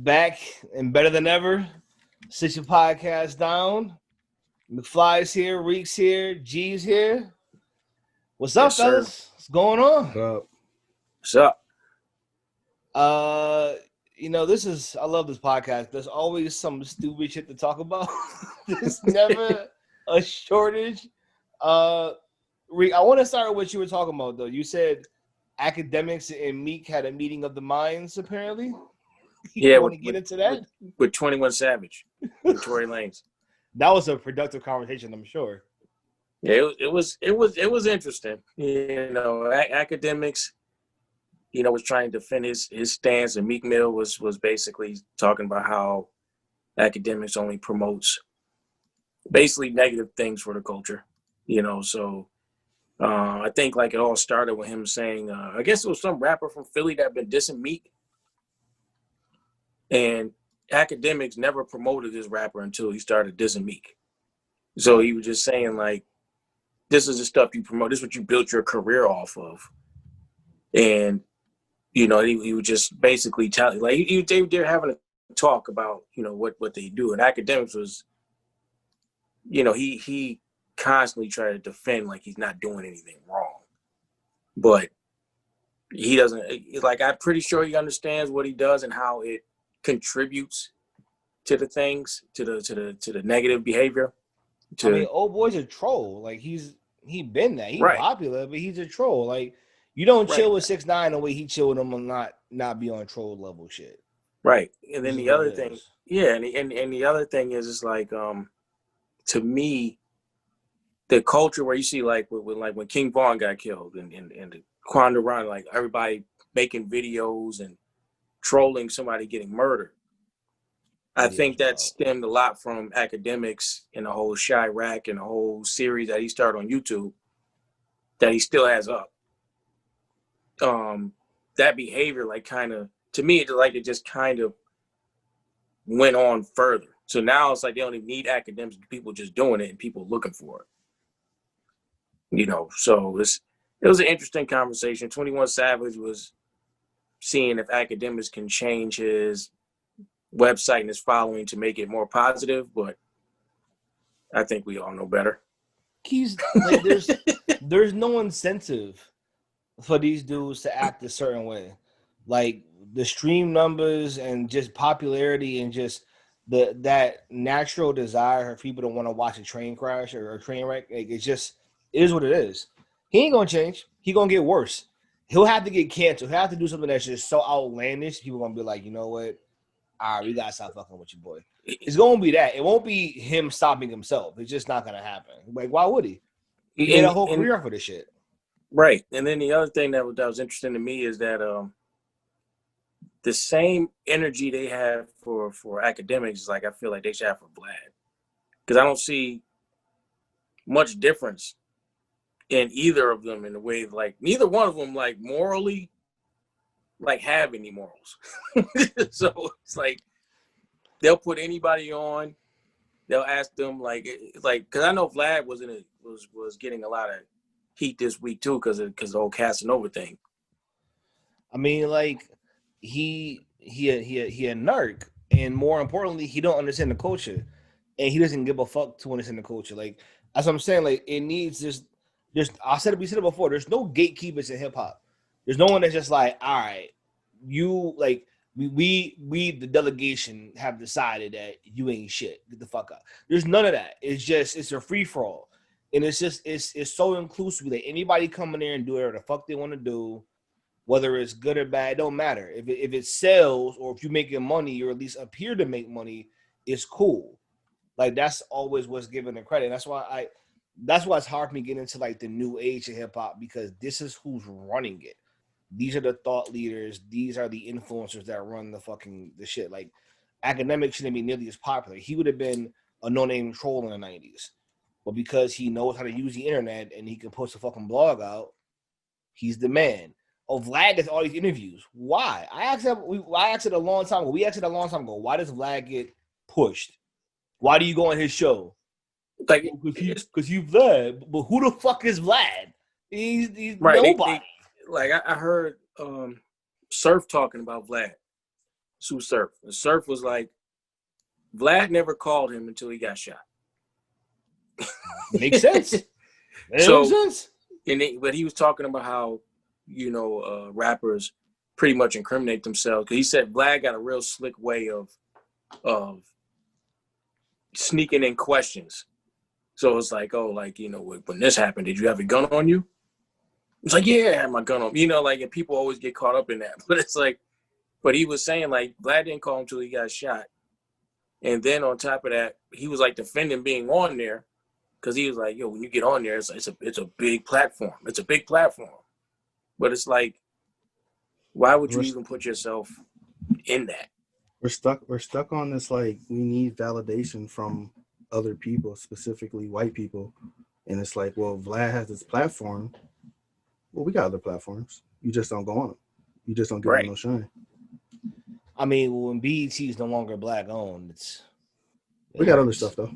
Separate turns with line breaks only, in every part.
back and better than ever. Sit your podcast down. McFly's here, Reek's here, G's here. What's up, fellas? What's going on?
What's up?
I love this podcast. There's always some stupid shit to talk about. There's never a shortage. Reek, I want to start with what you were talking about, though. You said Akademiks and Meek had a meeting of the minds, apparently.
Yeah,
want to get into that?
With 21 Savage and Tory Lanez.
That was a productive conversation, I'm sure.
Yeah, it was interesting. Akademiks, was trying to defend his stance, and Meek Mill was basically talking about how Akademiks only promotes basically negative things for the culture. So I think it all started with him saying, I guess it was some rapper from Philly that had been dissing Meek. And Akademiks never promoted this rapper until he started dissing Meek. So he was just saying, this is the stuff you promote. This is what you built your career off of. And, he would just basically tell, they're having a talk about, what they do. And Akademiks was, he constantly tried to defend he's not doing anything wrong. But he doesn't, I'm pretty sure he understands what he does and how it contributes to the things, to the negative behavior.
Old boy's a troll. He been that. He's
right.
Popular, but he's a troll. You don't chill with 6ix9ine the way he chilled with him and not be on troll level shit.
Right. And then the other thing, and the other thing is to me, the culture where you see when King Von got killed and Quanda Run, everybody making videos and trolling somebody getting murdered. I think that stemmed a lot from Akademiks and the whole Chirac and the whole series that he started on YouTube that he still has up. That behavior, to me, it just kind of went on further. So now it's they don't even need academics, people just doing it and people looking for it. So it was an interesting conversation. 21 Savage was seeing if Akademiks can change his website and his following to make it more positive, but I think we all know better.
There's no incentive for these dudes to act a certain way. The stream numbers and just popularity and just that natural desire for people to want to watch a train crash or a train wreck, it is what it is. He ain't gonna change. He gonna get worse. He'll have to get canceled. He'll have to do something that's just so outlandish. People gonna be like, you know what? All right, we gotta stop fucking with your boy. It's gonna be that. It won't be him stopping himself. It's just not gonna happen. Why would he? He made a whole career for this shit.
Right. And then the other thing that was interesting to me is that the same energy they have for Akademiks is I feel like they should have for Vlad. Because I don't see much difference in either of them in the way neither one of them morally have any morals. So it's they'll put anybody on, they'll ask them because I know Vlad was getting a lot of heat this week too because of the whole Casanova thing.
He a narc, and more importantly, he don't understand the culture, and he doesn't give a fuck to understand the culture. That's what I'm saying. It needs just we said it before. There's no gatekeepers in hip hop. There's no one that's just all right, you we the delegation have decided that you ain't shit. Get the fuck out. There's none of that. It's a free for all, and it's so inclusive that anybody come in there and do whatever the fuck they want to do. Whether it's good or bad, it don't matter. If it sells or if you're making money or at least appear to make money, it's cool. That's always what's given the credit. That's why it's hard for me to get into the new age of hip hop because this is who's running it. These are the thought leaders. These are the influencers that run the shit. Akademiks shouldn't be nearly as popular. He would have been a no-name troll in the 90s. But because he knows how to use the internet and he can post a fucking blog out, he's the man. Vlad gets all these interviews. Why? I asked it a long time ago. We asked it a long time ago. Why does Vlad get pushed? Why do you go on his show? Because you Vlad. But who the fuck is Vlad? He's right. Nobody.
I heard Surf talking about Vlad. Sue Surf. And Surf was like, Vlad never called him until he got shot.
Makes sense. It makes
So,
sense.
but he was talking about how, rappers pretty much incriminate themselves. Because he said Vlad got a real slick way of sneaking in questions. So it's like, oh, like, when this happened, did you have a gun on you? It's like, yeah, I had my gun on. Like, and people always get caught up in that. But it's like, but he was saying, like, Vlad didn't call him until he got shot. And then on top of that, he was like defending being on there because he was like, yo, when you get on there, it's a big platform. It's a big platform. But it's like, why would you even put yourself in that?
We're stuck on this, like, we need validation from other people, specifically white people. And it's like, well, Vlad has this platform. Well, we got other platforms. You just don't go on them. You just don't give them no shine.
I mean, when BET is no longer black owned,
we got other stuff though.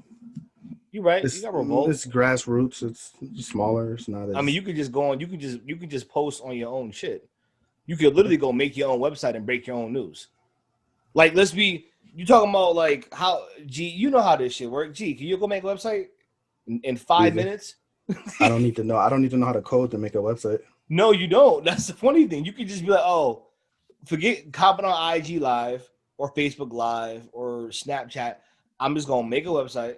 You're right. You got Revolt.
It's grassroots. It's smaller. It's not.
I mean, you could just go on. You could just post on your own shit. You could literally go make your own website and break your own news. Like, you talking about like how you know how this shit works. Can you go make a website in 5 minutes?
I don't need to know. I don't need to know how to code to make a website.
No, you don't. That's the funny thing. You could just be like, oh, forget copping on IG Live or Facebook Live or Snapchat. I'm just gonna make a website.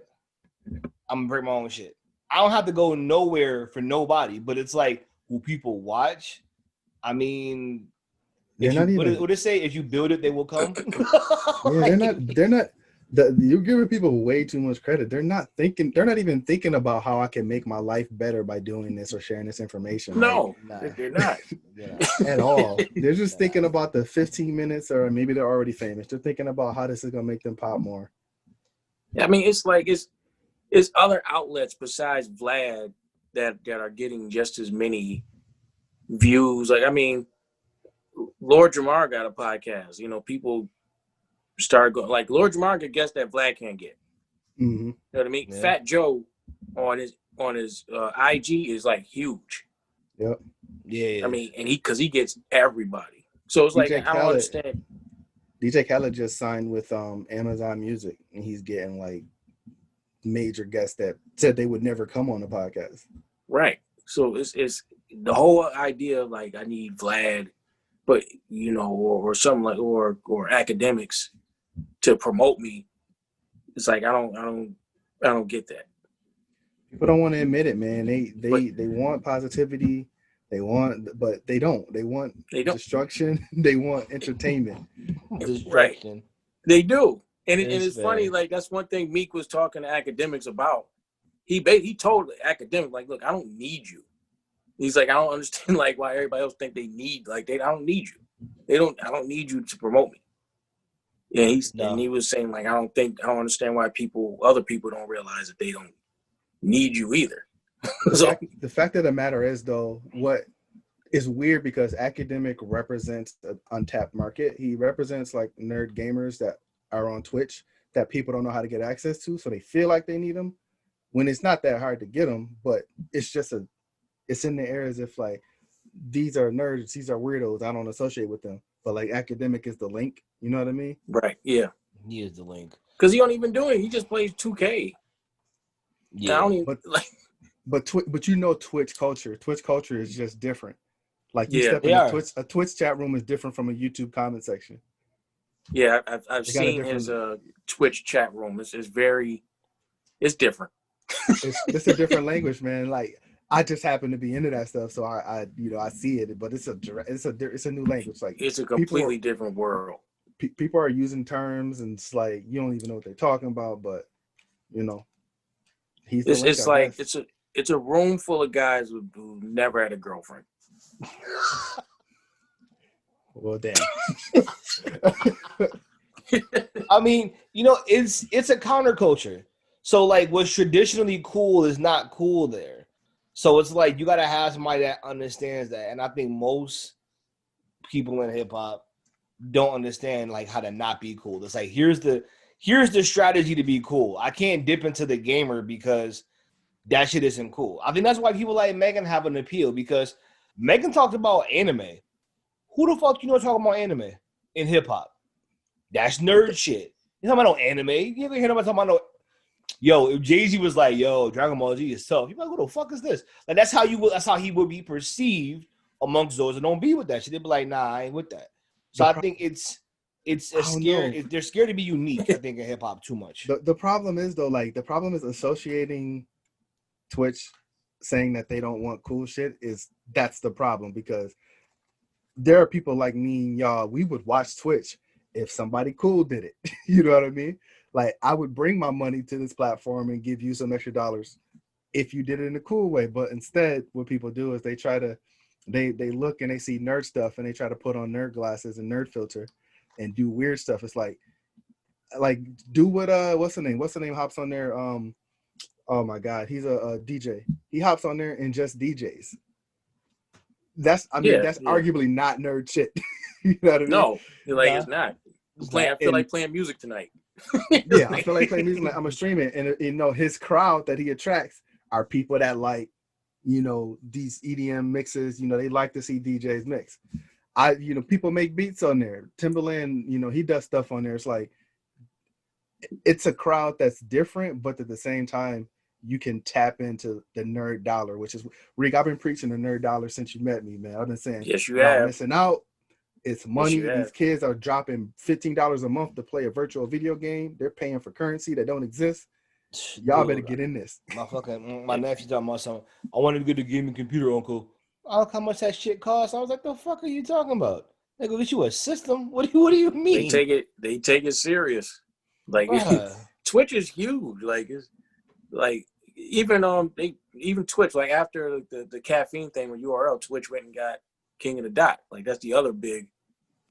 I'm gonna break my own shit. I don't have to go nowhere for nobody. But it's like, will people watch? I mean, what they say? If you build it, they will come.
Yeah, they're not. You're giving people way too much credit. They're not even thinking about how I can make my life better by doing this or sharing this information.
No, they're not
at all. They're just thinking about the 15 minutes, or maybe they're already famous. They're thinking about how this is gonna make them pop more.
Yeah, I mean, it's like it's other outlets besides Vlad that are getting just as many views. Like, I mean, Lord Jamar got a podcast. People started going, like, Lord Jamar could guess that Vlad can't get.
Mm-hmm.
You know what I mean? Yeah. Fat Joe on his IG is like huge.
Yep.
Yeah.
I mean, and because he gets everybody. So it's like, I don't understand.
DJ Khaled just signed with Amazon Music, and he's getting like major guests that said they would never come on the podcast.
Right. So it's the whole idea of like, I need Vlad, but or something like or Akademiks to promote me. It's like, I don't get that.
People don't want to admit it, man. They want positivity. But they don't. They want destruction. They want entertainment.
Destruction. Right. They do. And it's funny, like, that's one thing Meek was talking to Akademiks about. He told Akademiks, like, look, I don't need you. He's like, I don't understand, like, why everybody else think they need, like, I don't need you. I don't need you to promote me. Yeah, and he was saying, like, I don't understand why other people don't realize that they don't need you either.
The fact of the matter is, though, what is weird, because Akademiks represents an untapped market. He represents like nerd gamers that are on Twitch that people don't know how to get access to, so they feel like they need them when it's not that hard to get them. But it's just it's in the air as if like, these are nerds, these are weirdos, I don't associate with them. But like, Akademiks is the link. You know what I mean?
Right. Yeah.
He is the link.
Because he don't even do it. He just plays 2K.
Yeah. I don't even, but Twitch culture. Twitch culture is just different. Like, you step in a Twitch chat room is different from a YouTube comment section.
Yeah, I've seen his Twitch chat room. It's different.
It's a different language, man. Like, I just happen to be into that stuff, so I see it, but it's a new language. Like,
it's a completely different world.
People are using terms, and it's like, you don't even know what they're talking about. But he's the link,
it's like it's a room full of guys who never had a girlfriend.
Well, damn.
I mean, it's a counterculture. So like, what's traditionally cool is not cool there. So it's like, you gotta have somebody that understands that. And I think most people in hip hop don't understand like how to not be cool. It's like, here's the strategy to be cool. I can't dip into the gamer because that shit isn't cool. I think that's why people like Megan have an appeal, because Megan talked about anime. Who the fuck talking about anime in hip hop? That's nerd shit. You talking about no anime? You ever hear nobody talking about no? Yo, if Jay-Z was like, "Yo, Dragon Ball Z is tough," you like, "What the fuck is this?" Like that's how you would. That's how he would be perceived amongst those that don't be with that shit. They'd be like, "Nah, I ain't with that." So I think it's a
I don't know.
scare. They're scared to be unique. I think in hip hop too much.
The problem is though, like the problem is associating Twitch saying that they don't want cool shit that's the problem, because there are people like me and y'all, we would watch Twitch if somebody cool did it. You know what I mean? Like I would bring my money to this platform and give you some extra dollars if you did it in a cool way. But instead, what people do is they try to they look and they see nerd stuff and they try to put on nerd glasses and nerd filter and do weird stuff. It's like do what what's the name? What's the name hops on there? Oh my god, he's a DJ. He hops on there and just DJs. That's arguably not nerd shit. You know what I mean?
No, like it's not. I feel like playing music tonight.
Yeah, I feel like playing music. Like I'm gonna stream it, and you know his crowd that he attracts are people that like, you know, these EDM mixes. You know, they like to see DJs mix. People make beats on there. Timbaland, you know, he does stuff on there. It's like it's a crowd that's different, but at the same time, you can tap into the nerd dollar, which is Rick. I've been preaching the nerd dollar since you met me, man. I've been saying,
yes, you
y'all
have.
missing out. It's money.
Yes,
These kids are dropping $15 a month to play a virtual video game. They're paying for currency that don't exist. Y'all better get in this.
My nephew talking about something. I wanted to get a gaming computer, Uncle. Oh, how much that shit costs? I was like, the fuck are you talking about? They go get you a system? What do you mean?
They take it serious. Like Twitch is huge. Like it's like even Twitch, like after the caffeine thing with URL, Twitch went and got King of the Dot. Like that's the other big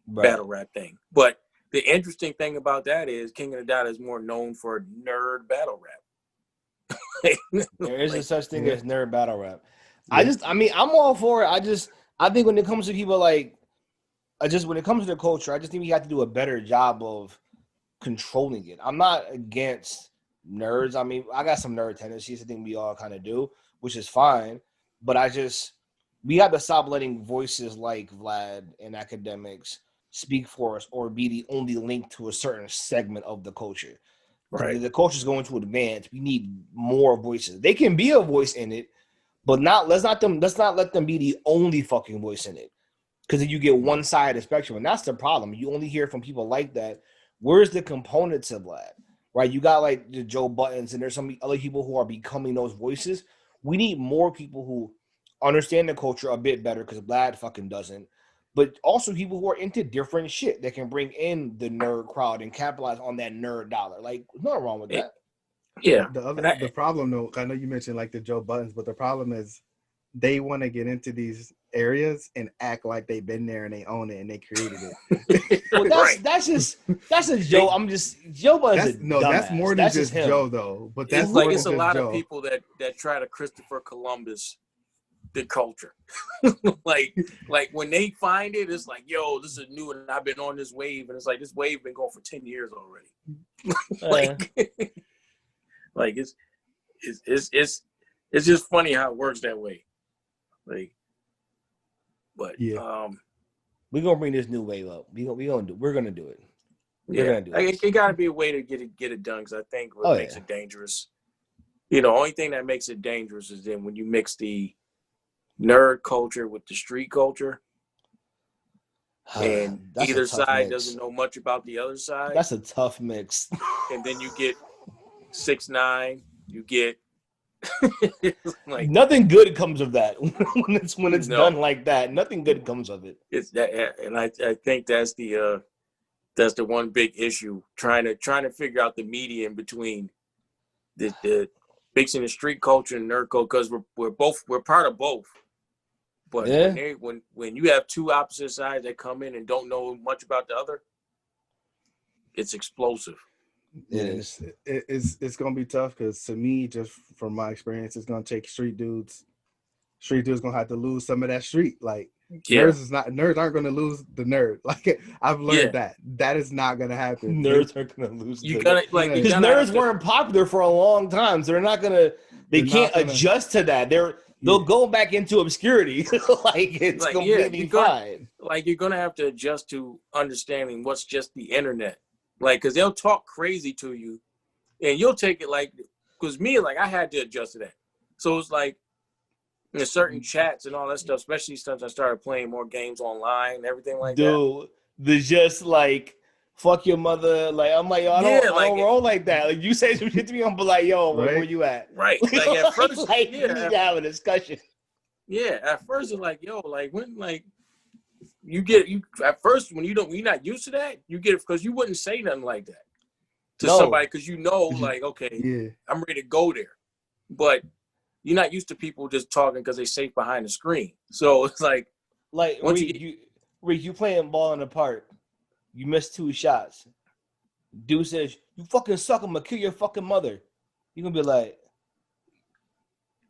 battle rap thing. But the interesting thing about that is King of the Dot is more known for nerd battle rap.
There is a such thing as nerd battle rap. Yeah. I'm all for it. I think when it comes to people when it comes to the culture, I just think we have to do a better job of controlling it. I'm not against nerds. I mean, I got some nerd tendencies. I think we all kind of do, which is fine. But we have to stop letting voices like Vlad and Akademiks speak for us or be the only link to a certain segment of the culture. Right. The culture is going to advance. We need more voices. They can be a voice in it, but let's not let them be the only fucking voice in it. Because then you get one side of the spectrum, and that's the problem. You only hear from people like that. Where's the components of that? Right? You got like the Joe Buttons, and there's some other people who are becoming those voices. We need more people who understand the culture a bit better, because Vlad fucking doesn't. But also people who are into different shit that can bring in the nerd crowd and capitalize on that nerd dollar. Like, there's nothing wrong with that.
Yeah.
The problem, though, I know you mentioned like the Joe Buttons, but the problem is they want to get into these areas and act like they've been there and they own it and they created it.
Well, that's just Joe. Joe Buttons.
That's more than just Joe, though. But that's
like it's a lot of people that try to Christopher Columbus the culture. like when they find it, it's like, yo, this is new and I've been on this wave, and it's like this wave been going for 10 years already. like it's just funny how it works that way. Like, but
yeah,
we're gonna bring this new wave up. We're gonna do it.
It gotta be a way to get it done, because I think what makes it dangerous. You know, only thing that makes it dangerous is then when you mix the nerd culture with the street culture, and either side doesn't know much about the other side.
That's a tough mix.
And then you get 6ix9ine, you get
like nothing good comes of that. when it's done like that, nothing good comes of it.
It's that, and I think that's the one big issue, trying to figure out the median between the mixing the street culture and nerd culture, because we're part of both. But when you have two opposite sides that come in and don't know much about the other, it's explosive.
It's gonna be tough, because to me, just from my experience, it's gonna take street dudes gonna have to lose some of that street. Like nerds aren't gonna lose the nerd. Like I've learned that is not gonna happen.
Nerds aren't gonna lose.
Because
nerds weren't popular for a long time, so they can't adjust to that. They'll go back into obscurity. Completely fine.
Like you're gonna have to adjust to understanding what's just the internet Like, cause they'll talk crazy to you, and you'll take it like, cause me, like, I had to adjust to that. So it's like in certain chats and all that stuff, especially since I started playing more games online, and everything like that.
Dude, the just like fuck your mother. Like I'm like, yo,
Yeah,
I
like
don't roll like that. Like you say some shit to me, I'm be like, yo, where
Right?
you at?
right, like at
like,
first,
like we
yeah,
need to have a discussion.
yeah. At first, it's like, yo, like when, like you get you at first when you're not used to that, you get it because you wouldn't say nothing like that to
No.
somebody because you know, like, okay,
Yeah.
I'm ready to go there, but you're not used to people just talking because they're safe behind the screen. So it's like
Like
once you get,
Reek, you playing ball in the park. You missed 2 shots. Dude says, you fucking suck, I'm gonna kill your fucking mother. You gonna be like,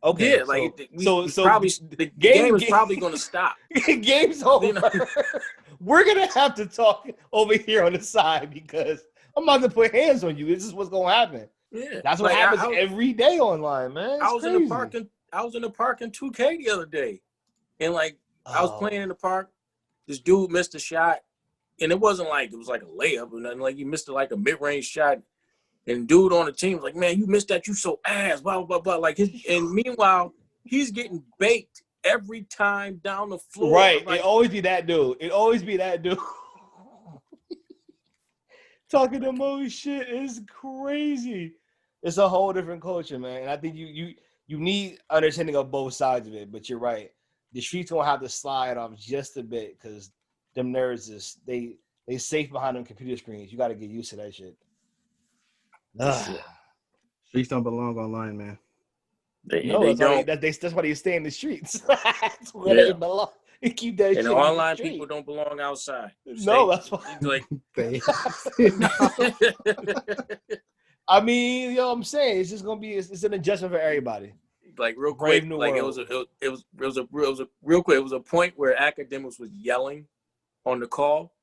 okay,
yeah, like we
so
probably the game
game
is probably going to stop.
game's
You know,
over. We're gonna have to talk over here on the side because I'm about to put hands on you. This is what's gonna happen.
yeah.
That's what
Like
happens every day online, man. It's
I was in the
crazy.
park and I was in the park in 2K the other day, and like I was playing
Oh,
in the park. This dude missed a shot, and it wasn't like it was like a layup or nothing. Like he missed like a mid range shot, and dude on the team was like, "Man, you missed that. You so ass." Blah blah blah. Blah. Like his, and meanwhile, he's getting baked every time down the floor.
right. It
Like,
always be that dude. It always be that dude. Talking the most shit is crazy. It's a whole different culture, man. And I think you need understanding of both sides of it. But you're right. The streets gonna have to slide off just a bit because them nerds is they safe behind them computer screens. You got to get used to that shit.
for sure.
Streets don't belong online, man.
No,
They
that's why
don't.
that's why they stay in the streets. That's where they
Yeah.
belong. They keep that
And
shit in the
online people
street.
don't belong outside.
No,
Stay
that's why.
like
They,
I mean, I'm saying it's just gonna be it's an adjustment for everybody.
like real
Brave
quick,
new
like
world.
it was a real quick. It was a point where Academics was yelling on the call,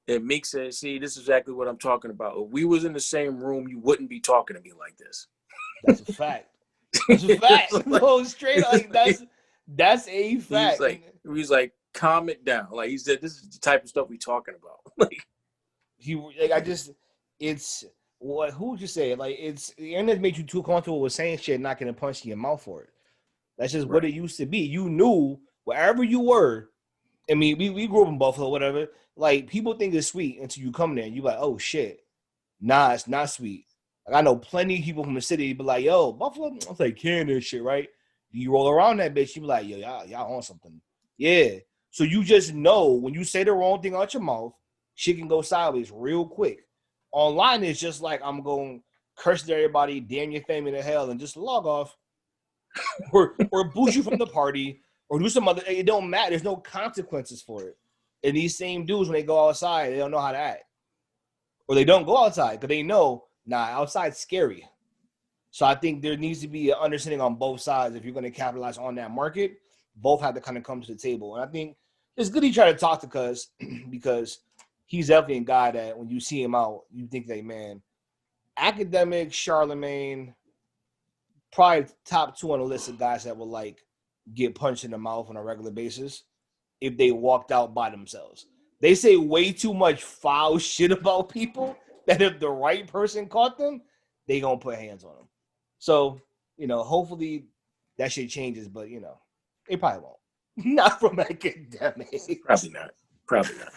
and Meek said, "See, this is exactly what I'm talking about. If we was in the same room, you wouldn't be talking to me like this."
That's a fact. That's a fact.
Like,
No, straight like that's a fact. And
he was like, calm it down. Like he said, this is the type of stuff we talking about. Like,
he like I just it's what who would you say? Like it's the internet made you too comfortable with saying shit, not getting punched in your mouth for it. That's just what
right,
it used to be. You knew wherever you were. I mean, we grew up in Buffalo, whatever. Like people think it's sweet until you come there and you're like, oh shit. Nah, it's not sweet. Like I know plenty of people from the city be like, yo, Buffalo, I'm like Canada and shit, right? You roll around that bitch, you be like, yo, y'all on something. Yeah. So you just know when you say the wrong thing out your mouth, shit can go sideways real quick. Online it's just like I'm going curse at everybody, damn your family to hell, and just log off or boost you from the party or do some other. It don't matter. There's no consequences for it. And these same dudes, when they go outside, they don't know how to act, or they don't go outside because they know, nah, outside's scary. So I think there needs to be an understanding on both sides. If you're going to capitalize on that market, both have to kind of come to the table. And I think it's good he tried to talk to Cuz because he's definitely a guy that when you see him out, you think that, man, Academics, Charlemagne, probably top 2 on the list of guys that will like get punched in the mouth on a regular basis if they walked out by themselves. They say way too much foul shit about people that if the right person caught them, they gonna put hands on them. So, hopefully that shit changes, but it probably won't. Not from Academics.
probably not. Probably not.